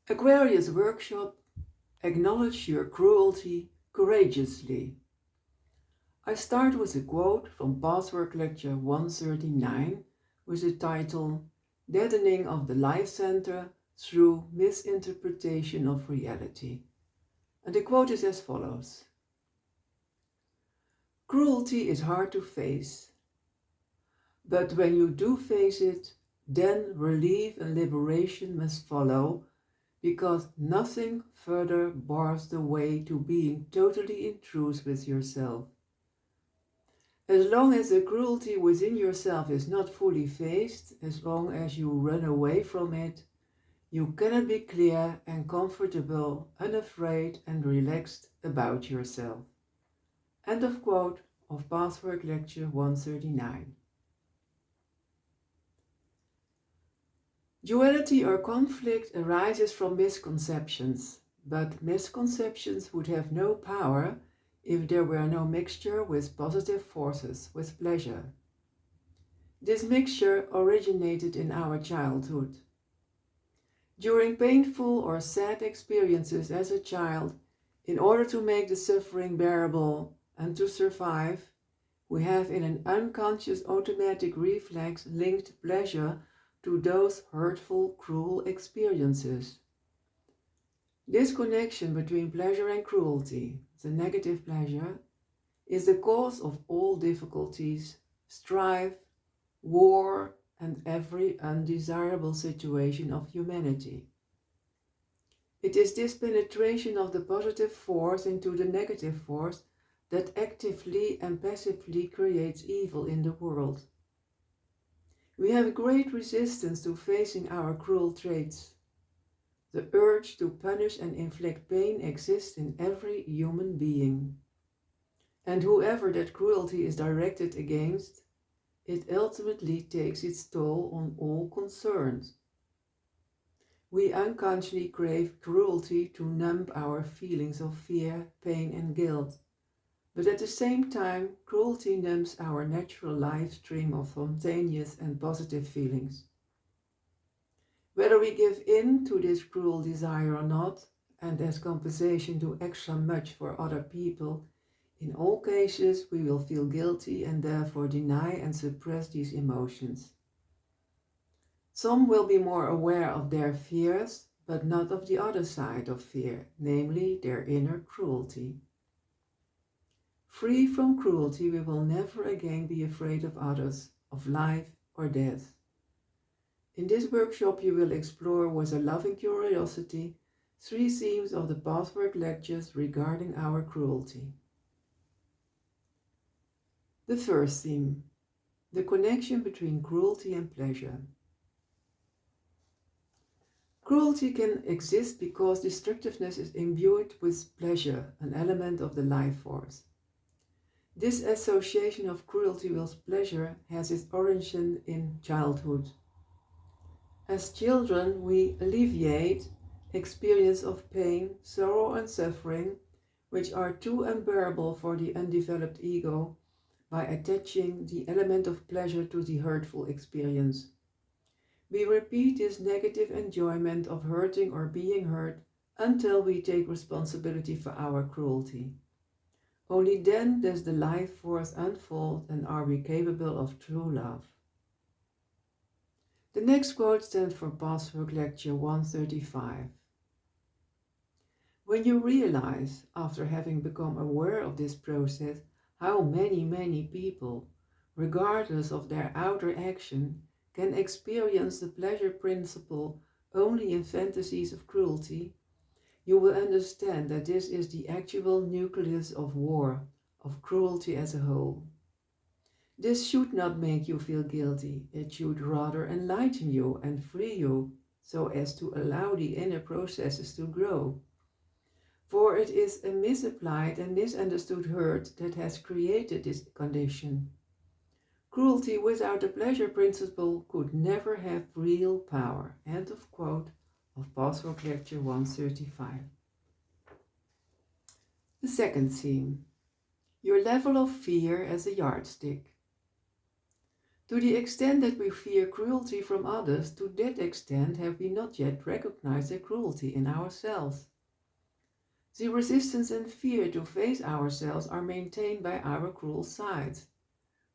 Aquarius workshop, acknowledge your cruelty courageously. I start with a quote from Pathwork Lecture 139 with the title Deadening of the Life Center Through Misinterpretation of Reality. And the quote is as follows. Cruelty is hard to face, but when you do face it, then relief and liberation must follow, because nothing further bars the way to being totally in truth with yourself. As long as the cruelty within yourself is not fully faced, as long as you run away from it, you cannot be clear and comfortable, unafraid and relaxed about yourself. End of quote of Pathwork Lecture 139. Duality or conflict arises from misconceptions, but misconceptions would have no power if there were no mixture with positive forces, with pleasure. This mixture originated in our childhood. During painful or sad experiences as a child, in order to make the suffering bearable and to survive, we have in an unconscious automatic reflex linked pleasure to those hurtful, cruel experiences. This connection between pleasure and cruelty, the negative pleasure, is the cause of all difficulties, strife, war, and every undesirable situation of humanity. It is this penetration of the positive force into the negative force that actively and passively creates evil in the world. We have great resistance to facing our cruel traits. The urge to punish and inflict pain exists in every human being. And whoever that cruelty is directed against, it ultimately takes its toll on all concerned. We unconsciously crave cruelty to numb our feelings of fear, pain and guilt. But at the same time, cruelty numbs our natural life stream of spontaneous and positive feelings. Whether we give in to this cruel desire or not, and as compensation do extra much for other people, in all cases we will feel guilty and therefore deny and suppress these emotions. Some will be more aware of their fears, but not of the other side of fear, namely their inner cruelty. Free from cruelty, we will never again be afraid of others, of life or death. In this workshop you will explore with a loving curiosity 3 themes of the Pathwork Lectures regarding our cruelty. The first theme, the connection between cruelty and pleasure. Cruelty can exist because destructiveness is imbued with pleasure, an element of the life force. This association of cruelty with pleasure has its origin in childhood. As children, we alleviate experience of pain, sorrow and suffering, which are too unbearable for the undeveloped ego, by attaching the element of pleasure to the hurtful experience. We repeat this negative enjoyment of hurting or being hurt until we take responsibility for our cruelty. Only then does the life force unfold and are we capable of true love. The next quote stands for Pathwork Lecture 135. When you realize, after having become aware of this process, how many people, regardless of their outer action, can experience the pleasure principle only in fantasies of cruelty, you will understand that this is the actual nucleus of war, of cruelty as a whole. This should not make you feel guilty, it should rather enlighten you and free you, so as to allow the inner processes to grow. For it is a misapplied and misunderstood hurt that has created this condition. Cruelty without the pleasure principle could never have real power. End of quote of Pathwork Lecture 135. The second theme, your level of fear as a yardstick. To the extent that we fear cruelty from others, to that extent have we not yet recognized the cruelty in ourselves. The resistance and fear to face ourselves are maintained by our cruel sides.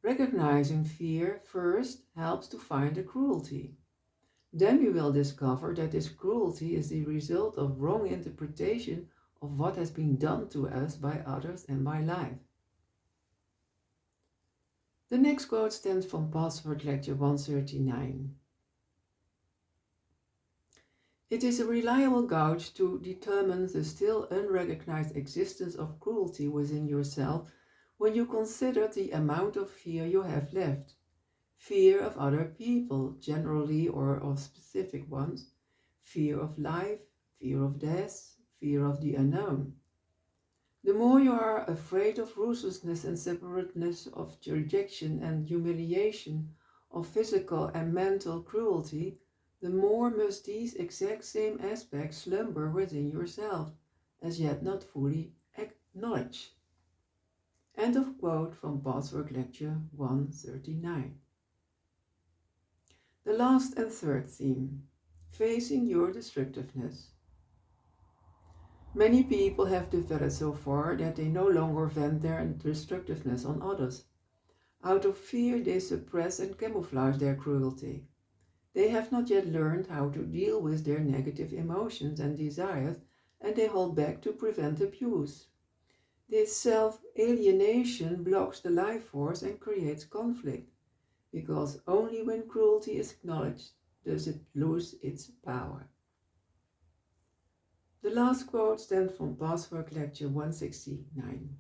Recognizing fear first helps to find the cruelty. Then we will discover that this cruelty is the result of wrong interpretation of what has been done to us by others and by life. The next quote stems from Pathwork Lecture 139. It is a reliable gauge to determine the still unrecognized existence of cruelty within yourself when you consider the amount of fear you have left. Fear of other people, generally, or of specific ones. Fear of life, fear of death, fear of the unknown. The more you are afraid of ruthlessness and separateness, of rejection and humiliation, of physical and mental cruelty, the more must these exact same aspects slumber within yourself, as yet not fully acknowledged. End of quote from Pathwork Lecture 139. The last and third theme, facing your destructiveness. Many people have developed so far that they no longer vent their destructiveness on others. Out of fear, they suppress and camouflage their cruelty. They have not yet learned how to deal with their negative emotions and desires, and they hold back to prevent abuse. This self-alienation blocks the life force and creates conflict, because only when cruelty is acknowledged does it lose its power. The last quote stems from Pathwork Lecture 169.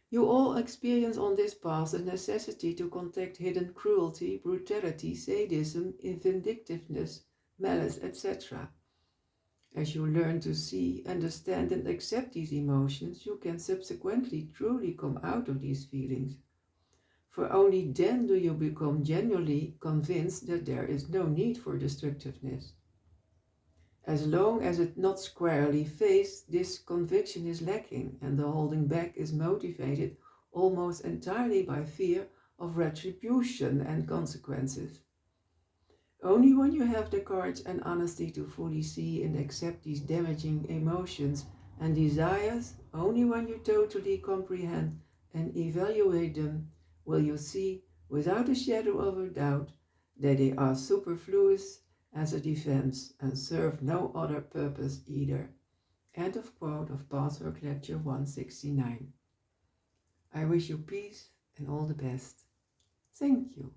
You all experience on this path the necessity to contact hidden cruelty, brutality, sadism, vindictiveness, malice, etc. As you learn to see, understand and accept these emotions, you can subsequently truly come out of these feelings. For only then do you become genuinely convinced that there is no need for destructiveness. As long as it's not squarely faced, this conviction is lacking, and the holding back is motivated almost entirely by fear of retribution and consequences. Only when you have the courage and honesty to fully see and accept these damaging emotions and desires, only when you totally comprehend and evaluate them, will you see, without a shadow of a doubt, that they are superfluous as a defense and serve no other purpose either. End of quote of Pathwork Lecture 169. I wish you peace and all the best. Thank you.